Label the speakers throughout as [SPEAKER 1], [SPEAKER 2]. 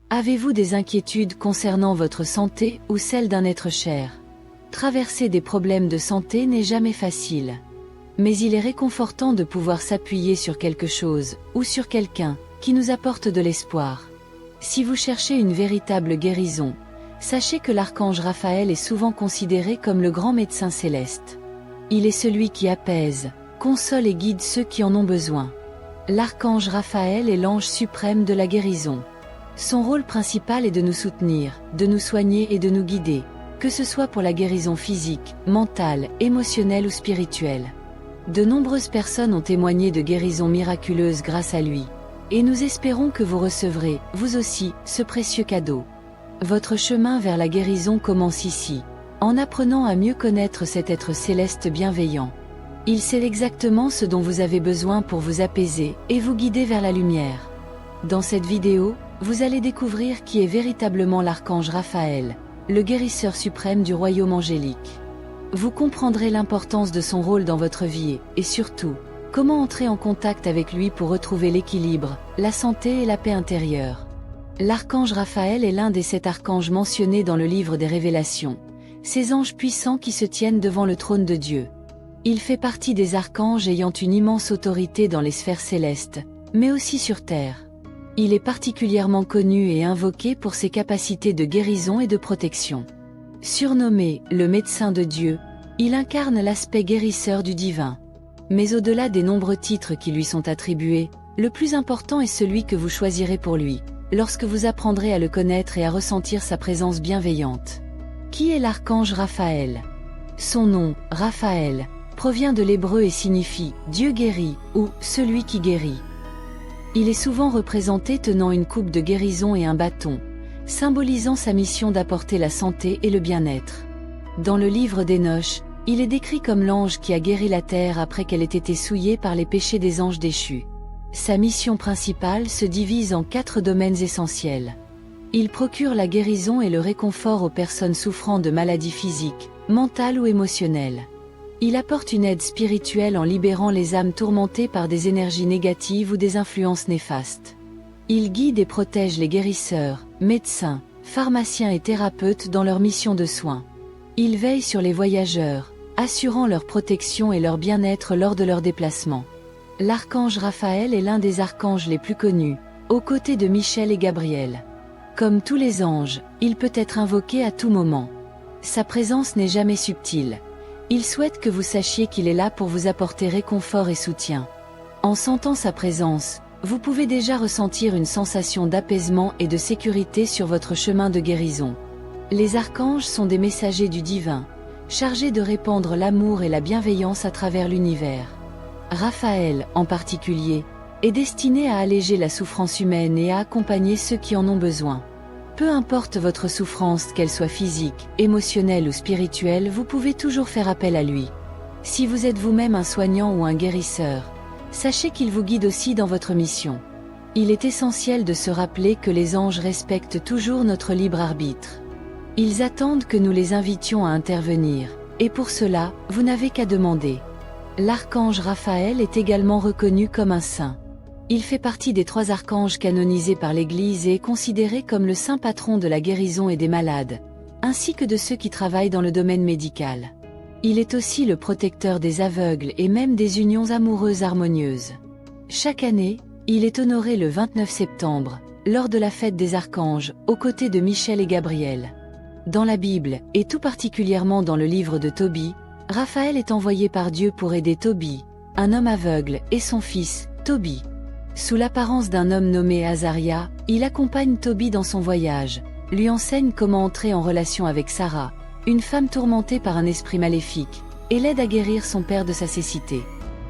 [SPEAKER 1] Avez-vous des inquiétudes concernant votre santé ou celle d'un être cher? Traverser des problèmes de santé n'est jamais facile. Mais il est réconfortant de pouvoir s'appuyer sur quelque chose, ou sur quelqu'un, qui nous apporte de l'espoir. Si vous cherchez une véritable guérison, sachez que l'archange Raphaël est souvent considéré comme le grand médecin céleste. Il est celui qui apaise, console et guide ceux qui en ont besoin. L'archange Raphaël est l'ange suprême de la guérison. Son rôle principal est de nous soutenir, de nous soigner et de nous guider, que ce soit pour la guérison physique, mentale, émotionnelle ou spirituelle. De nombreuses personnes ont témoigné de guérisons miraculeuses grâce à lui. Et nous espérons que vous recevrez, vous aussi, ce précieux cadeau. Votre chemin vers la guérison commence ici, en apprenant à mieux connaître cet être céleste bienveillant. Il sait exactement ce dont vous avez besoin pour vous apaiser et vous guider vers la lumière. Dans cette vidéo, vous allez découvrir qui est véritablement l'archange Raphaël, le guérisseur suprême du royaume angélique. Vous comprendrez l'importance de son rôle dans votre vie et surtout, comment entrer en contact avec lui pour retrouver l'équilibre, la santé et la paix intérieure. L'archange Raphaël est l'un des 7 archanges mentionnés dans le livre des Révélations, ces anges puissants qui se tiennent devant le trône de Dieu. Il fait partie des archanges ayant une immense autorité dans les sphères célestes, mais aussi sur terre. Il est particulièrement connu et invoqué pour ses capacités de guérison et de protection. Surnommé « le médecin de Dieu », il incarne l'aspect guérisseur du divin. Mais au-delà des nombreux titres qui lui sont attribués, le plus important est celui que vous choisirez pour lui, lorsque vous apprendrez à le connaître et à ressentir sa présence bienveillante. Qui est l'archange Raphaël? Son nom, Raphaël, provient de l'hébreu et signifie « Dieu guérit » ou « celui qui guérit ». Il est souvent représenté tenant une coupe de guérison et un bâton, symbolisant sa mission d'apporter la santé et le bien-être. Dans le livre d'Hénoch, il est décrit comme l'ange qui a guéri la terre après qu'elle ait été souillée par les péchés des anges déchus. Sa mission principale se divise en 4 domaines essentiels. Il procure la guérison et le réconfort aux personnes souffrant de maladies physiques, mentales ou émotionnelles. Il apporte une aide spirituelle en libérant les âmes tourmentées par des énergies négatives ou des influences néfastes. Il guide et protège les guérisseurs, médecins, pharmaciens et thérapeutes dans leur mission de soins. Il veille sur les voyageurs, assurant leur protection et leur bien-être lors de leurs déplacements. L'archange Raphaël est l'un des archanges les plus connus, aux côtés de Michel et Gabriel. Comme tous les anges, il peut être invoqué à tout moment. Sa présence n'est jamais subtile. Il souhaite que vous sachiez qu'il est là pour vous apporter réconfort et soutien. En sentant sa présence, vous pouvez déjà ressentir une sensation d'apaisement et de sécurité sur votre chemin de guérison. Les archanges sont des messagers du divin, chargés de répandre l'amour et la bienveillance à travers l'univers. Raphaël, en particulier, est destiné à alléger la souffrance humaine et à accompagner ceux qui en ont besoin. Peu importe votre souffrance, qu'elle soit physique, émotionnelle ou spirituelle, vous pouvez toujours faire appel à lui. Si vous êtes vous-même un soignant ou un guérisseur, sachez qu'il vous guide aussi dans votre mission. Il est essentiel de se rappeler que les anges respectent toujours notre libre arbitre. Ils attendent que nous les invitions à intervenir, et pour cela, vous n'avez qu'à demander. L'archange Raphaël est également reconnu comme un saint. Il fait partie des 3 archanges canonisés par l'Église et est considéré comme le saint patron de la guérison et des malades, ainsi que de ceux qui travaillent dans le domaine médical. Il est aussi le protecteur des aveugles et même des unions amoureuses harmonieuses. Chaque année, il est honoré le 29 septembre, lors de la fête des archanges, aux côtés de Michel et Gabriel. Dans la Bible, et tout particulièrement dans le livre de Tobie, Raphaël est envoyé par Dieu pour aider Tobie, un homme aveugle, et son fils, Tobie. Sous l'apparence d'un homme nommé Azaria, il accompagne Tobie dans son voyage, lui enseigne comment entrer en relation avec Sarah, une femme tourmentée par un esprit maléfique, et l'aide à guérir son père de sa cécité.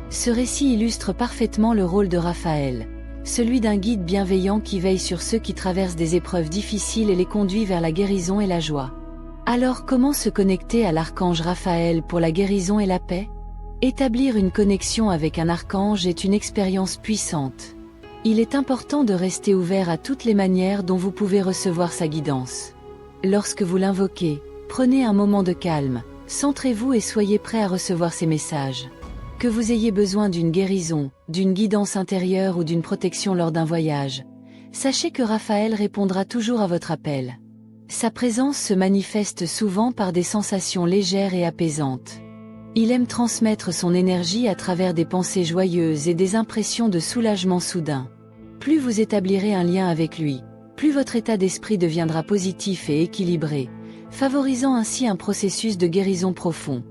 [SPEAKER 1] Ce récit illustre parfaitement le rôle de Raphaël, celui d'un guide bienveillant qui veille sur ceux qui traversent des épreuves difficiles et les conduit vers la guérison et la joie. Alors comment se connecter à l'archange Raphaël pour la guérison et la paix? Établir une connexion avec un archange est une expérience puissante. Il est important de rester ouvert à toutes les manières dont vous pouvez recevoir sa guidance. Lorsque vous l'invoquez, prenez un moment de calme, centrez-vous et soyez prêt à recevoir ses messages. Que vous ayez besoin d'une guérison, d'une guidance intérieure ou d'une protection lors d'un voyage, Sachez que Raphaël répondra toujours à votre appel. Sa présence se manifeste souvent par des sensations légères et apaisantes. Il aime transmettre son énergie à travers des pensées joyeuses et des impressions de soulagement soudain. Plus vous établirez un lien avec lui, plus votre état d'esprit deviendra positif et équilibré, favorisant ainsi un processus de guérison profond.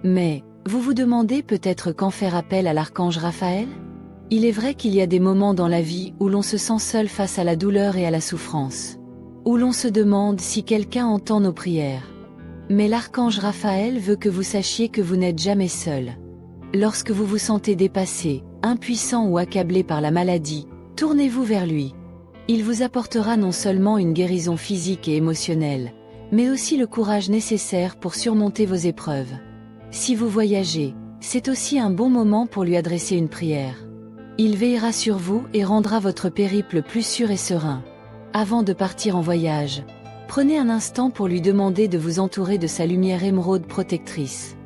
[SPEAKER 1] Mais, vous vous demandez peut-être quand faire appel à l'archange Raphaël? Il est vrai qu'il y a des moments dans la vie où l'on se sent seul face à la douleur et à la souffrance, où l'on se demande si quelqu'un entend nos prières. Mais l'archange Raphaël veut que vous sachiez que vous n'êtes jamais seul. Lorsque vous vous sentez dépassé, impuissant ou accablé par la maladie, tournez-vous vers lui. Il vous apportera non seulement une guérison physique et émotionnelle, mais aussi le courage nécessaire pour surmonter vos épreuves. Si vous voyagez, c'est aussi un bon moment pour lui adresser une prière. Il veillera sur vous et rendra votre périple plus sûr et serein. Avant de partir en voyage, prenez un instant pour lui demander de vous entourer de sa lumière émeraude protectrice.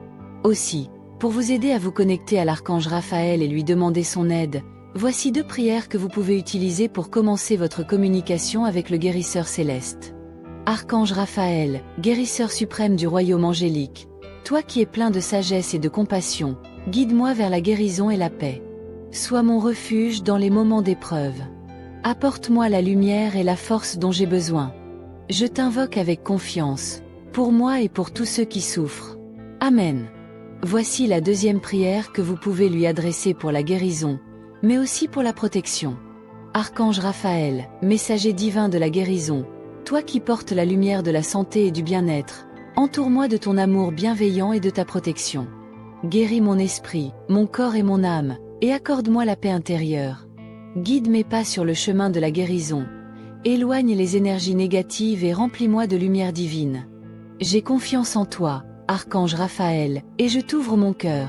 [SPEAKER 1] Aussi, pour vous aider à vous connecter à l'archange Raphaël et lui demander son aide, voici 2 prières que vous pouvez utiliser pour commencer votre communication avec le guérisseur céleste. Archange Raphaël, guérisseur suprême du royaume angélique, toi qui es plein de sagesse et de compassion, guide-moi vers la guérison et la paix. Sois mon refuge dans les moments d'épreuve. Apporte-moi la lumière et la force dont j'ai besoin. Je t'invoque avec confiance, pour moi et pour tous ceux qui souffrent. Amen. Voici la 2e prière que vous pouvez lui adresser pour la guérison, mais aussi pour la protection. Archange Raphaël, messager divin de la guérison, toi qui portes la lumière de la santé et du bien-être, entoure-moi de ton amour bienveillant et de ta protection. Guéris mon esprit, mon corps et mon âme, et accorde-moi la paix intérieure. Guide mes pas sur le chemin de la guérison. Éloigne les énergies négatives et remplis-moi de lumière divine. J'ai confiance en toi, Archange Raphaël, et je t'ouvre mon cœur.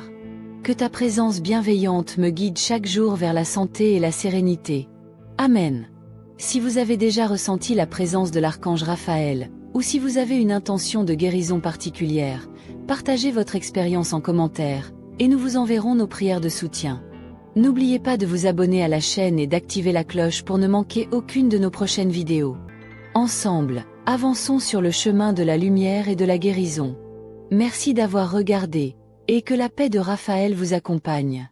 [SPEAKER 1] Que ta présence bienveillante me guide chaque jour vers la santé et la sérénité. Amen. Si vous avez déjà ressenti la présence de l'archange Raphaël, ou si vous avez une intention de guérison particulière, partagez votre expérience en commentaire, et nous vous enverrons nos prières de soutien. N'oubliez pas de vous abonner à la chaîne et d'activer la cloche pour ne manquer aucune de nos prochaines vidéos. Ensemble, avançons sur le chemin de la lumière et de la guérison. Merci d'avoir regardé, et que la paix de Raphaël vous accompagne.